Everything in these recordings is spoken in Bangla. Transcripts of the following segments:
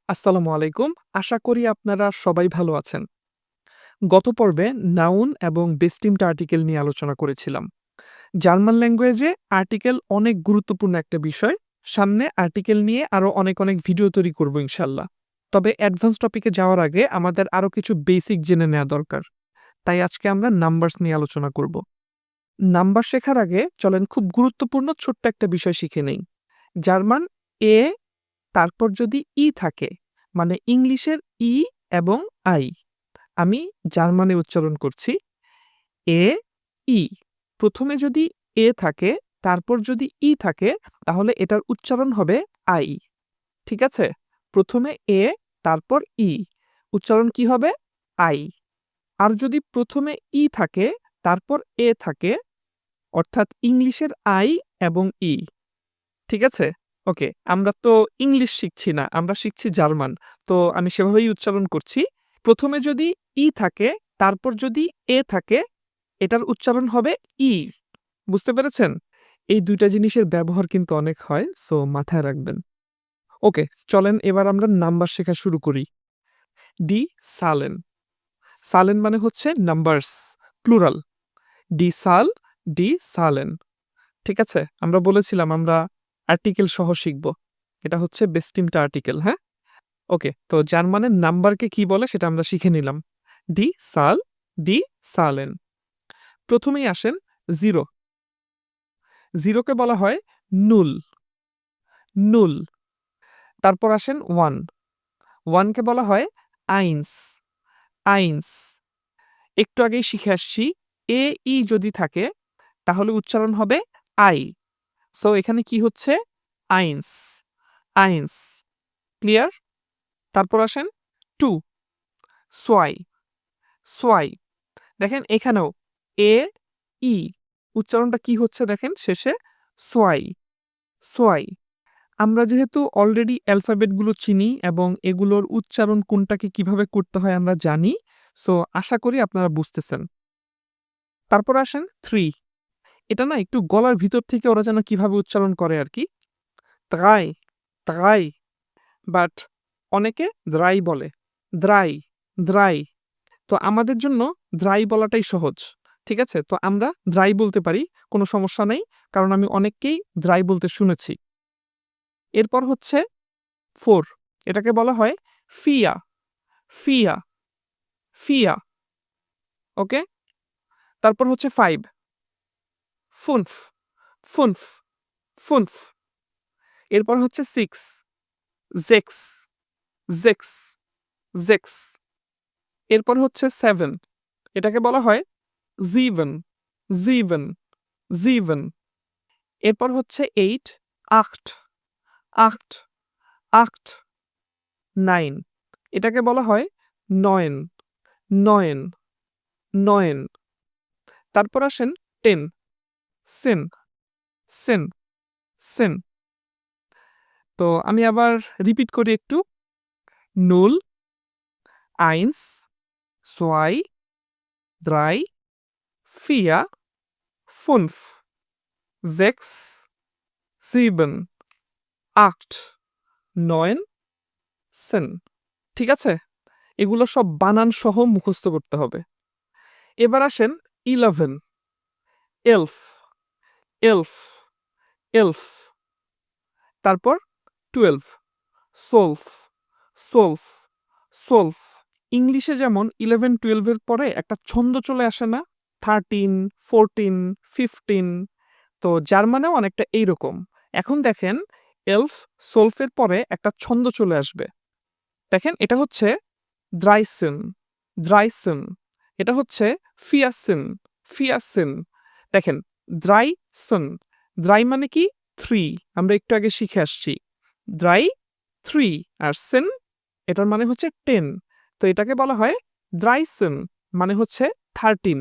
আসসালামু আলাইকুম। আশা করি আপনারা সবাই ভালো আছেন। গত পর্বে নাউন এবং বেস্টিমড আর্টিকেল নিয়ে আলোচনা করেছিলাম। জার্মান ল্যাঙ্গুয়েজে আর্টিকেল অনেক গুরুত্বপূর্ণ একটা বিষয়। সামনে আর্টিকেল নিয়ে আরো অনেক ভিডিও তৈরি করব ইনশাল্লাহ। তবে অ্যাডভান্স টপিকে যাওয়ার আগে আমাদের আরো কিছু বেসিক জেনে নেওয়া দরকার। তাই আজকে আমরা নাম্বারস নিয়ে আলোচনা করব। নাম্বার শেখার আগে চলেন খুব গুরুত্বপূর্ণ ছোট্ট একটা বিষয় শিখে নেই। জার্মান এ তারপর যদি থাকে মানে ইংলিশের এবং আই, আমি জার্মানে উচ্চারণ করছি এ ই। প্রথমে যদি থাকে তারপর যদি থাকে তাহলে এটার উচ্চারণ হবে আই। ঠিক আছে? প্রথমে তারপর উচ্চারণ কি হবে? আই। আর যদি প্রথমে থাকে তারপর থাকে, অর্থাৎ ইংলিশের আই এবং ঠিক আছে? ওকে, আমরা তো ইংলিশ শিখছি না, আমরা শিখছি জার্মান। তো আমি সেভাবেই উচ্চারণ করছি। প্রথমে যদি থাকে, তারপর যদি থাকে, এটার উচ্চারণ হবে ই। বুঝতে পেরেছেন? এই ২ টা জিনিসের ব্যবহার কিন্তু অনেক হয়, সো মাথায় রাখবেন। ওকে, চলেন এবার আমরা নাম্বার শেখা শুরু করি। ডি সালেন। সালেন মানে হচ্ছে নাম্বারস, প্লুরাল। ডি সাল, ডি সালেন। ঠিক আছে? আমরা বলেছিলাম আমরা আর্টিকেল সহ শিখব। এটা হচ্ছে বেস্টিমড আর্টিকেল, হ্যাঁ? ওকে, তো জার্মানের নাম্বারকে কি বলে সেটা আমরা শিখে নিলাম। ডি সাল, ডি সালেন। প্রথমেই আসেন 0। 0 কে বলা হয় নুল, নুল। তারপর আসেন 1। 1 কে বলা হয় আইন্স, আইন্স। একটু আগেই শিখে আসছি যদি থাকে তাহলে উচ্চারণ হবে আই। সো এখানে কি হচ্ছে? আইন্স, আইন্স। ক্লিয়ার? তারপর আসেন 2। সোয়াই, সোয়াই। দেখেন এখানেও এ ই উচ্চারণটা কি হচ্ছে দেখেন শেষে? সোয়াই, সোয়াই। আমরা যেহেতু অলরেডি অ্যালফাবেটগুলো চিনি এবং এগুলোর উচ্চারণ কোনটাকে কিভাবে করতে হয় আমরা জানি, সো আশা করি আপনারা বুঝতেছেন। তারপর আসেন 3। এটা না একটু গলার ভিতর থেকে ওরা যেন কিভাবে উচ্চারণ করে আরকি। ত্রাই, ত্রাই। বাট অনেকে দ্রাই বলে। দ্রাই, দ্রাই। তো আমাদের জন্য দ্রাই বলাটাই সহজ। ঠিক আছে? তো আমরা দ্রাই বলতে পারি, কোনো সমস্যা নেই। কারণ আমি অনেককেই দ্রাই বলতে শুনেছি। এরপর হচ্ছে 4। এটাকে বলা হয় ফিয়া, ফিয়া, ফিয়া। ওকে? তারপর হচ্ছে 5। ফুনফ, ফুনফ, ফুনফ। এরপর হচ্ছে 6। জেক্স, জেক্স, জেক্স। এরপর হচ্ছে 7। এটাকে বলা হয় জিভেন, জিভেন, জিভেন। এরপর হচ্ছে 8। আcht, আcht, আcht। 9। এটাকে বলা হয় নয়েন, নয়েন, নয়েন। তারপর আসেন 10। সিন, সিন, সিন। তো আমি আবার রিপিট করি একটু। নুল, আইন্স, সোয়াই, দ্রাই, ফিয়া, ফুনফ, জেক্স, সিবেন, আট, নয়েন, সেন। ঠিক আছে? এগুলো সব বানান সহ মুখস্থ করতে হবে। এবার আসেন 11। Elf, elf, elf. তারপর 12। সোলফ, সোলফ, সোলফ। ইংলিশে যেমন 11-12 এর পরে একটা ছন্দ চলে আসে না? 13, 14, 15। তো জার্মানেও অনেকটা এইরকম। এখন দেখেন এলফ, সোলফের পরে একটা ছন্দ চলে আসবে। দেখেন এটা হচ্ছে দ্রাইসেন, দ্রাইসেন। এটা হচ্ছে ফিয়াসেন, ফিয়াসেন। দেখেন দ্রাইসেন, দ্রাই মানে কি? 3। আমরা একটু আগে শিখে আসছি। দ্রাই 3 আর সেন এটার মানে হচ্ছে 10। তো এটাকে বলা হয় দ্রাইসেন মানে হচ্ছে 13।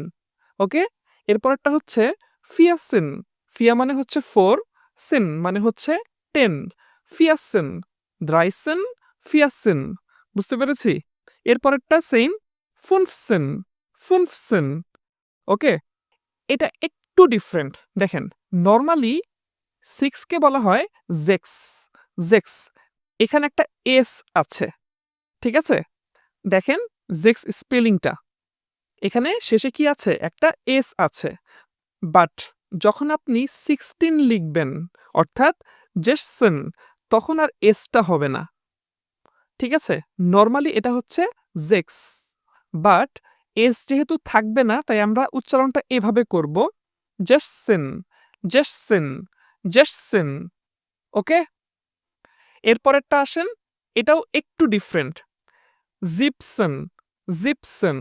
ওকে? এরপরেরটা হচ্ছে ফিয়াসেন। ফিয়া মানে হচ্ছে 4, সেন মানে হচ্ছে 10। ফিয়াসেন, দ্রাইসেন, ফিয়াসেন। বুঝতে পেরেছি? এরপরেরটা সেইম, ফুনফসেন, ফুনফসেন। ওকে? এটা একটু ডিফারেন্ট। দেখেন নরমালি 6 কে বলা হয় জেক্স, জেক্স। এখানে একটা এস আছে। ঠিক আছে? দেখেন জেক্স স্পেলিংটা। এখানে শেষে কি আছে? একটা এস আছে। বাট যখন আপনি 16 লিখবেন অর্থাৎ জেসন তখন আর এসটা হবে না। ঠিক আছে? নরমালি এটা হচ্ছে জেক্স। বাট এস যেহেতু থাকবে না তাই আমরা উচ্চারণটা এভাবে করব। জেসেন, জেসেন, জেসেন। ওকে? এরপরেরটা আসেন, এটাও একটু ডিফারেন্ট। Gypsum, gypsum.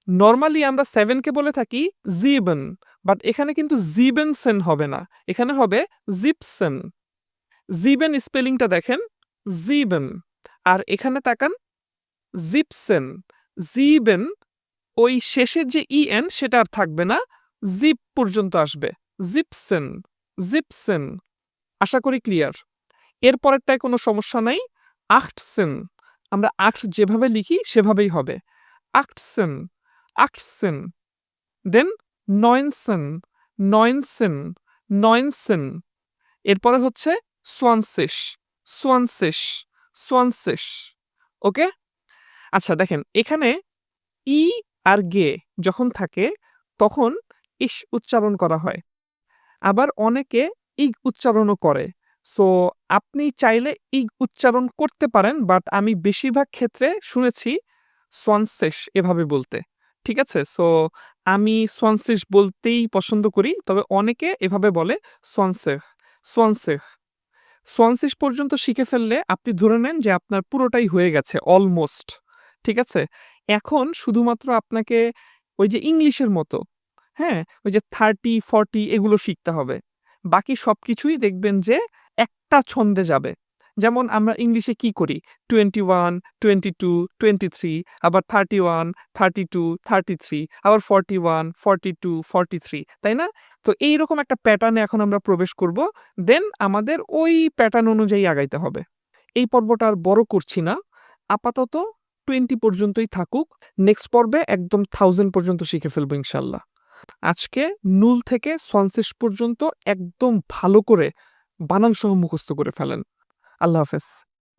নরমালি আমরা 7 কে বলে থাকি জিবন, বাট এখানে কিন্তু জিবেনসেন হবে না। এখানে হবে জিপসেন। জিবেন স্পেলিংটা দেখেন, জিবেন। আর এখানে তাকান, জিপসেন। জিবেন ওই শেষের যে ইএন সেটা আর থাকবে না, জিপ পর্যন্ত আসবে। জিপসেন, জিপসেন। আশা করি ক্লিয়ার। এর পরেরটায় কোনো সমস্যা নাই। আখটসেন। আমরা আখ যেভাবে লিখি সেভাবেই হবে। আখটসেন, আখটসেন। দেন নয়েনসেন, নয়েনসেন, নয়েনসেন। এরপরে হচ্ছে সোয়ানসিস, সোয়ানসিস, সোয়ানসিস। ওকে? আচ্ছা দেখেন এখানে ই আর গে যখন থাকে তখন ইস উচ্চারণ করা হয়। আবার অনেকে ইগ উচ্চারণও করে। সো আপনি চাইলে ইগ উচ্চারণ করতে পারেন, বাট আমি বেশিরভাগ ক্ষেত্রে শুনেছি সোয়ানসিস এভাবে বলতে। ঠিক আছে? সো আমি সোয়ানসিস বলতেই পছন্দ করি। তবে অনেকে এভাবে বলে সোয়ানসেহ, সোয়ানসেহ। সোয়ানসিস পর্যন্ত শিখে ফেললে আপনি ধরে নেন যে আপনার পুরোটাই হয়ে গেছে অলমোস্ট। ঠিক আছে? এখন শুধুমাত্র আপনাকে ওই যে ইংলিশের মতো, হ্যাঁ? ওই যে 30, 40 এগুলো শিখতে হবে। বাকি সবকিছুই দেখবেন যে একটা ছন্দে যাবে। যেমন আমরা ইংলিশে কি করি? 21, 22, 23 আবার 31, 32, 33 আবার 41, 42, 43 তাই না? তো এইরকম একটা প্যাটার্নে এখন আমরা প্রবেশ করব। দেন আমাদের ওই প্যাটার্ন অনুযায়ী আগাইতে হবে। এই পর্বটা আর বড় করছি না। আপাতত 20 পর্যন্তই থাকুক। নেক্সট পর্বে একদম 1000 পর্যন্ত শিখে ফেলবো ইনশাল্লাহ। আজকে নুল থেকে সনসেস পর্যন্ত একদম ভালো করে বানান সহ মুখস্থ করে ফেলেন। আল্লাহ হাফেজ।